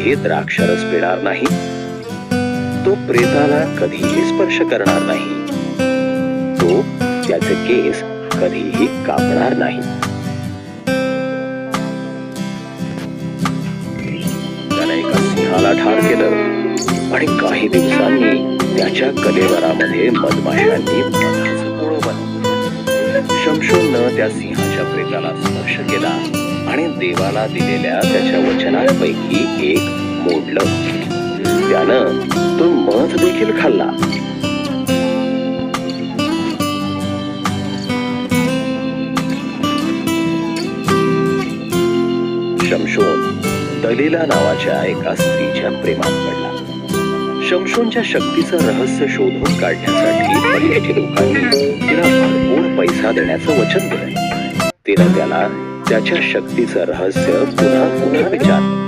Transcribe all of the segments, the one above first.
कधीही द्राक्षरस पिणार नाही, तो प्रेताला कधीही स्पर्श करणार नाही, तो त्याचे केस कधीही कापणार नाही. त्याने एका सिंहाला ठार केलं आणि काही दिवसांनी त्याच्या कलेवरामध्ये मधमाशांनी मधाचं पोळं बनवलं. शमशोननं त्या सिंहाच्या प्रेताला स्पर्श केला आणि देवाला दिलेल्या त्याच्या वचनांपैकी एक मोडलं. त्यानं तो मध देखील खाल्ला. शमशोन दलीला नावाच्या एका स्त्रीच्या प्रेमात पडला. शमशोनच्या शक्तीचं रहस्य शोधून काढण्यासाठी बलिष्ठ लोकांनी तिला भरपूर पैसा देण्याचं वचन दिलं. तिनं त्याला त्याच्या शक्तीचं रहस्य पुन्हा पुन्हा विचारलं.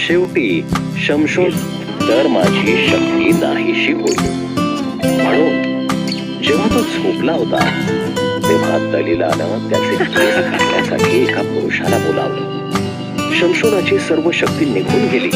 शेवटी शमशोन तर माझी शक्ती नाहीशी होईल म्हणून जेव्हा तो झोपला होता तेव्हा दलीलानं त्याचे केस काढण्यासाठी एका पुरुषाला बोलावलं. शमशोनाची सर्व शक्ती निघून गेली